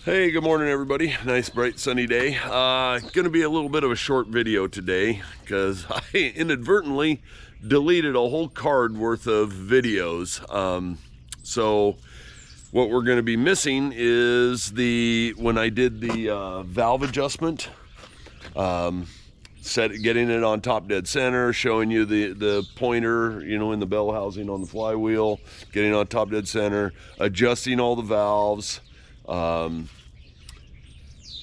Hey, good morning everybody. Nice bright sunny day. Gonna be a little bit of a short video today because I inadvertently deleted a whole card worth of videos. So what we're gonna be missing is when I did the valve adjustment, getting it on top dead center, showing you the pointer, in the bell housing on the flywheel, getting on top dead center, adjusting all the valves,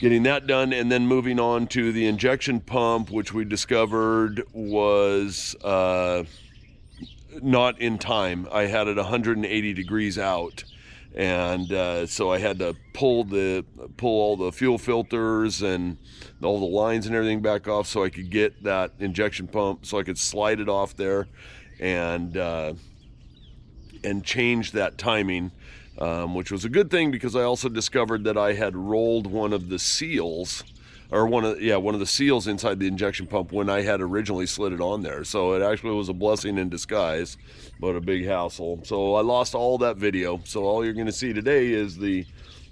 getting that done, and then moving on to the injection pump, which we discovered was not in time. I had it 180 degrees out, and so I had to pull all the fuel filters and all the lines and everything back off so I could get that injection pump, so I could slide it off there and change that timing, which was a good thing because I also discovered that I had rolled one of the seals, or one of the seals inside the injection pump when I had originally slid it on there. So it actually was a blessing in disguise, but a big hassle. So I lost all that video. So all you're going to see today is the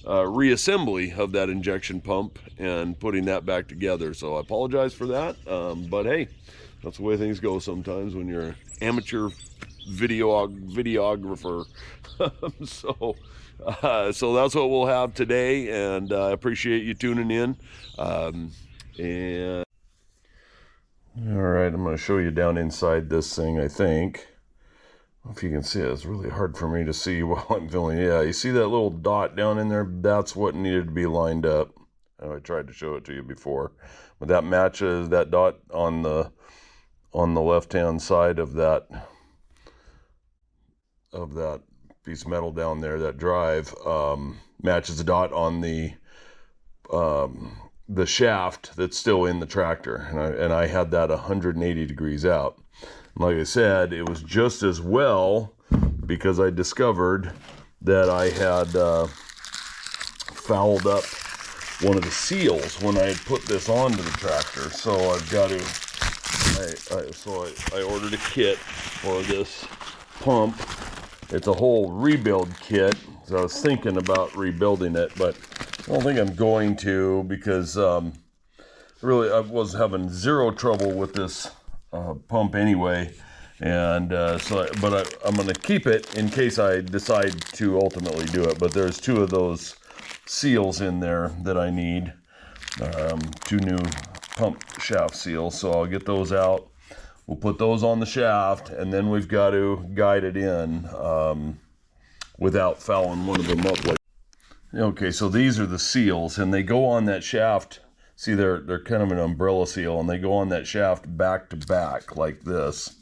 reassembly of that injection pump and putting that back together. So I apologize for that, but hey, that's the way things go sometimes when you're an amateur videographer. So that's what we'll have today, and I appreciate you tuning in. And all right, I'm going to show you down inside this thing. I think, if you can see it, it's really hard for me to see while I'm filming. Yeah, you see that little dot down in there? That's what needed to be lined up. I tried to show it to you before, but that matches that dot on the left hand side of that piece of metal down there. That drive matches the dot on the shaft that's still in the tractor, and I had that 180 degrees out. And like I said, it was just as well because I discovered that I had fouled up one of the seals when I had put this onto the tractor. So I've got to I ordered a kit for this pump. It's a whole rebuild kit, so I was thinking about rebuilding it, but I don't think I'm going to, because really I was having zero trouble with this pump anyway, and I'm going to keep it in case I decide to ultimately do it. But there's two of those seals in there that I need, two new pump shaft seals, so I'll get those out. We'll put those on the shaft, and then we've got to guide it in without fouling one of them up. Okay, so these are the seals, and they go on that shaft. See, they're kind of an umbrella seal, and they go on that shaft back to back like this.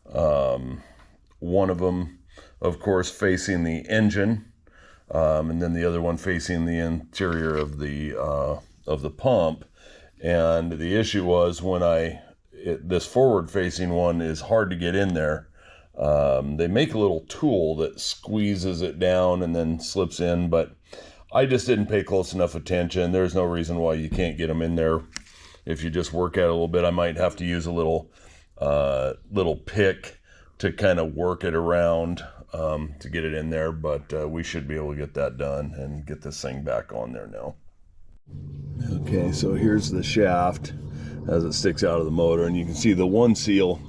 One of them, of course, facing the engine, and then the other one facing the interior of the pump. And the issue was when this forward-facing one is hard to get in there. They make a little tool that squeezes it down and then slips in, but I just didn't pay close enough attention. There's no reason why you can't get them in there if you just work at it a little bit. I might have to use a little pick to kind of work it around to get it in there, but we should be able to get that done and get this thing back on there now. Okay, so here's the shaft as it sticks out of the motor, and you can see the one seal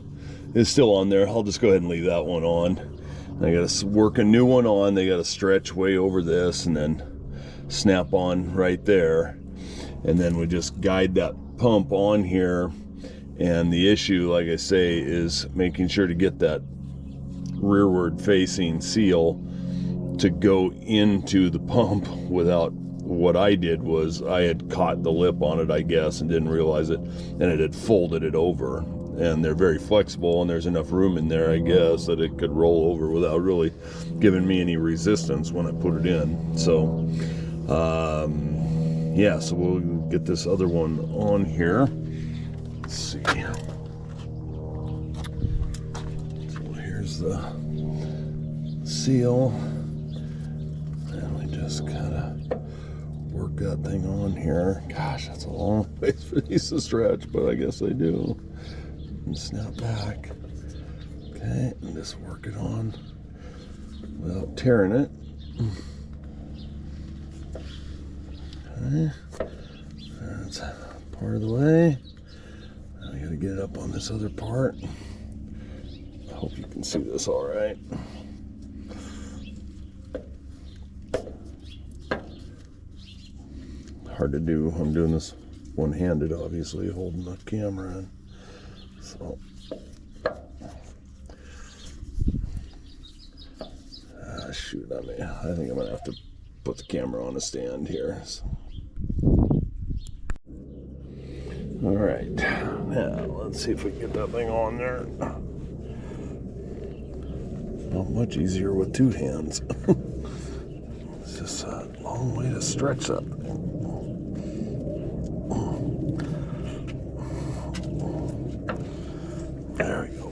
is still on there. I'll just go ahead and leave that one on. I got to work a new one on. They got to stretch way over this and then snap on right there, and then we just guide that pump on here. And the issue, like I say, is making sure to get that rearward facing seal to go into the pump without. What I did was I had caught the lip on it, I guess, and didn't realize it, and it had folded it over. And they're very flexible, and there's enough room in there, I guess, that it could roll over without really giving me any resistance when I put it in. So yeah, so we'll get this other one on here. Let's see. So here's the seal, and we just kind of work that thing on here. Gosh, that's a long ways for these to stretch, but I guess they do. And snap back. Okay, and just work it on without tearing it. Okay. That's part of the way. I gotta get it up on this other part. I hope you can see this all right. Hard to do. I'm doing this one-handed, obviously, holding the camera in. So, shoot, I think I'm gonna have to put the camera on a stand here. So. All right, now let's see if we can get that thing on there. Not much easier with two hands. It's just a long way to stretch that thing. There we go.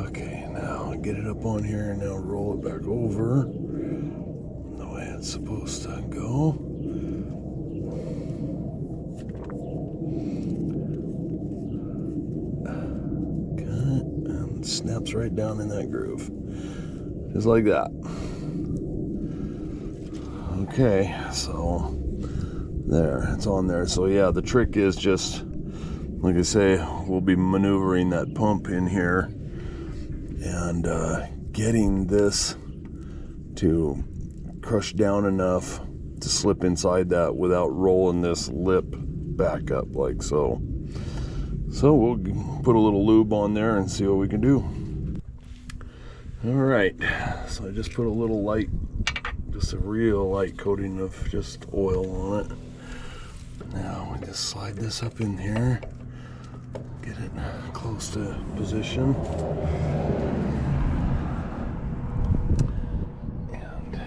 Okay, now get it up on here and now roll it back over the way it's supposed to go. Okay, and snaps right down in that groove. Just like that. Okay, so there, it's on there. So yeah, the trick is just, like I say, we'll be maneuvering that pump in here and getting this to crush down enough to slip inside that without rolling this lip back up like so. So we'll put a little lube on there and see what we can do. All right, so I just put a little light, just a real light coating of just oil on it. Now we just slide this up in here, get it close to position. And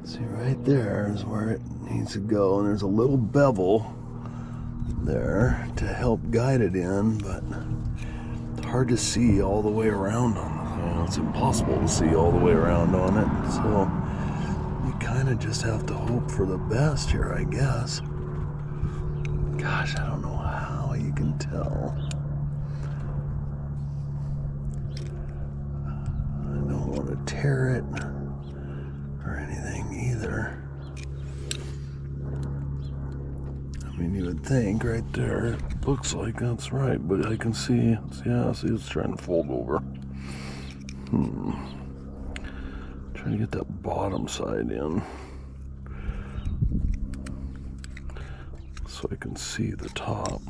see, right there is where it needs to go. And there's a little bevel there to help guide it in, but it's hard to see all the way around on it. It's impossible to see all the way around on it. So you kind of just have to hope for the best here, I guess. Gosh, I don't know how you can tell. I don't want to tear it or anything either. I mean, you would think right there, it looks like that's right, but I can see, yeah, see it's trying to fold over. Trying to get that bottom side in so I can see the top.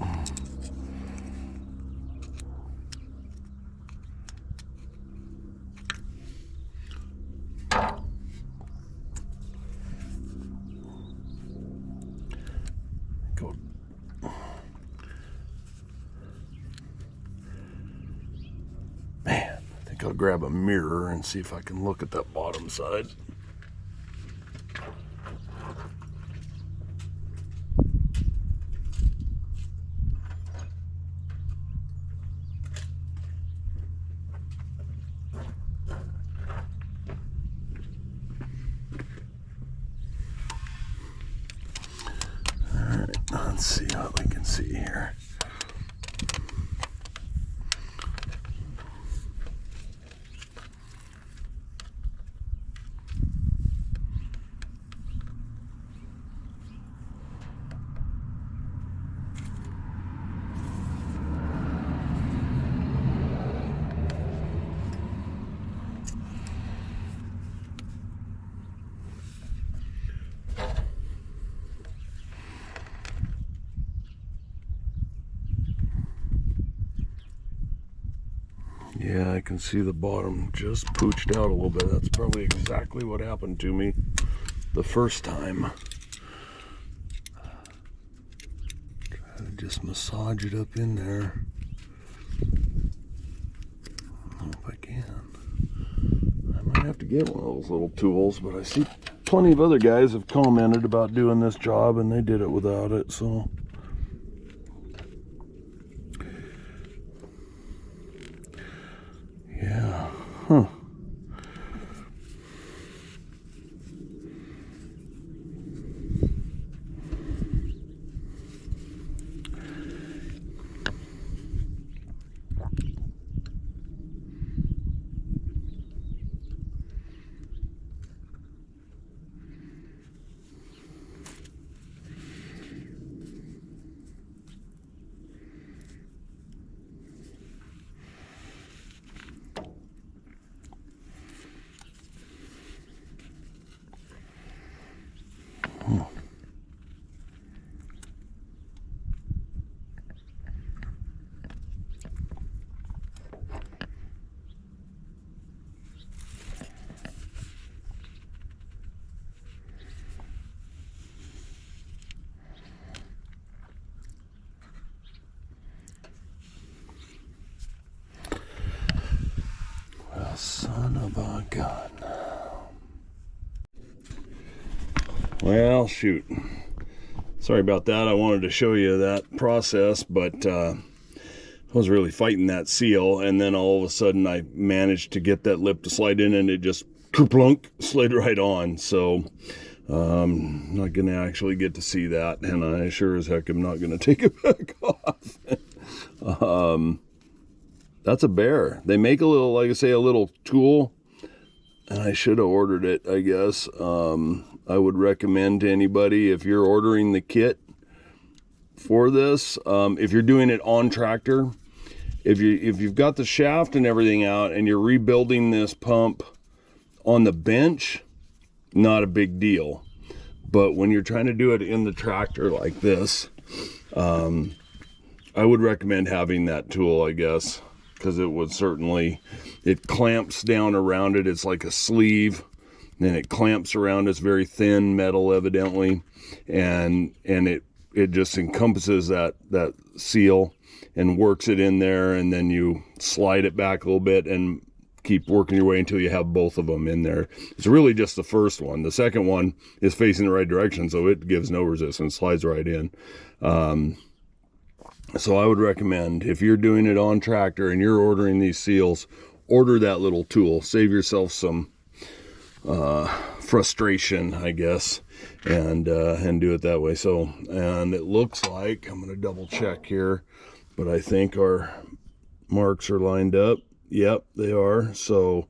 Go. Man, I think I'll grab a mirror and see if I can look at that bottom side. Let's see what we can see here. Yeah, I can see the bottom just pooched out a little bit. That's probably exactly what happened to me the first time. Try to just massage it up in there. I don't know if I can. I might have to get one of those little tools, but I see plenty of other guys have commented about doing this job and they did it without it, so. Yeah, huh. gun. Well, shoot. Sorry about that. I wanted to show you that process, but I was really fighting that seal, and then all of a sudden I managed to get that lip to slide in, and it just kerplunk slid right on. So not gonna actually get to see that, and I sure as heck am not gonna take it back off. That's a bear. They make a little, like I say, a little tool, and I should have ordered it, I guess. I would recommend to anybody, if you're ordering the kit for this, if you're doing it on tractor, if you've got the shaft and everything out and you're rebuilding this pump on the bench, not a big deal. But when you're trying to do it in the tractor like this, I would recommend having that tool, I guess, because it would certainly, it clamps down around it. It's like a sleeve, and it clamps around. It's very thin metal, evidently, and it just encompasses that seal and works it in there, and then you slide it back a little bit and keep working your way until you have both of them in there. It's really just the first one. The second one is facing the right direction, so it gives no resistance, slides right in. So I would recommend, if you're doing it on tractor and you're ordering these seals, order that little tool. Save yourself some frustration, I guess, and do it that way. So, and it looks like, I'm going to double check here, but I think our marks are lined up. Yep, they are. So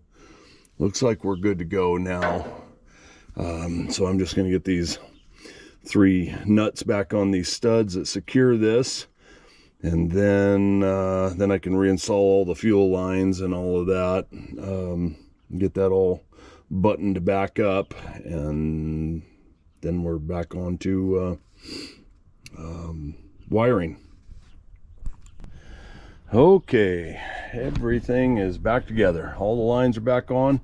looks like we're good to go now. So I'm just going to get these 3 nuts back on these studs that secure this, and then I can reinstall all the fuel lines and all of that, get that all buttoned back up, and then we're back on to wiring. Okay, everything is back together. All the lines are back on.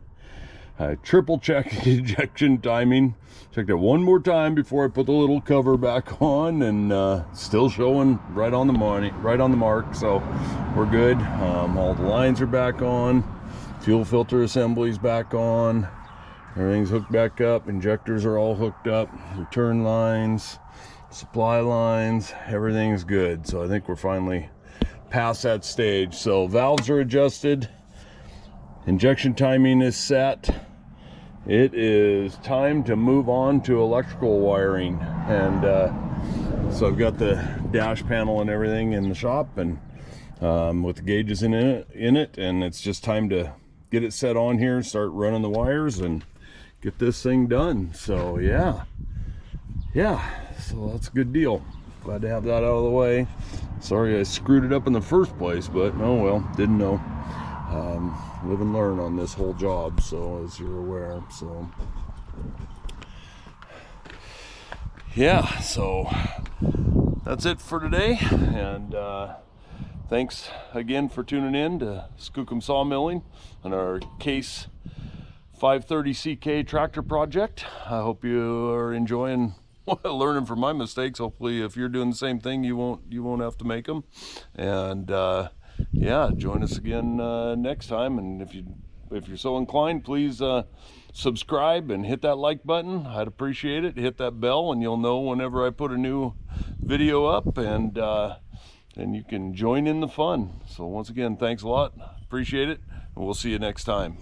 I triple checked injection timing. Checked it one more time before I put the little cover back on, and still showing right on the money, right on the mark. So we're good. All the lines are back on. Fuel filter assembly's back on. Everything's hooked back up. Injectors are all hooked up. Return lines, supply lines, everything's good. So I think we're finally past that stage. So valves are adjusted. Injection timing is set. It is time to move on to electrical wiring. And so I've got the dash panel and everything in the shop, and with the gauges in it, and it's just time to get it set on here, start running the wires, and get this thing done. So yeah, so that's a good deal. Glad to have that out of the way. Sorry I screwed it up in the first place, but oh well, didn't know. Live and learn on this whole job, so as you're aware. So yeah, so that's it for today, and thanks again for tuning in to Skookum Sawmilling on our Case 530 CK tractor project. I hope you are enjoying learning from my mistakes. Hopefully, if you're doing the same thing, you won't have to make them. And yeah, join us again next time. And if you're so inclined, please subscribe and hit that like button. I'd appreciate it. Hit that bell, and you'll know whenever I put a new video up, and you can join in the fun. So once again, thanks a lot. Appreciate it, and we'll see you next time.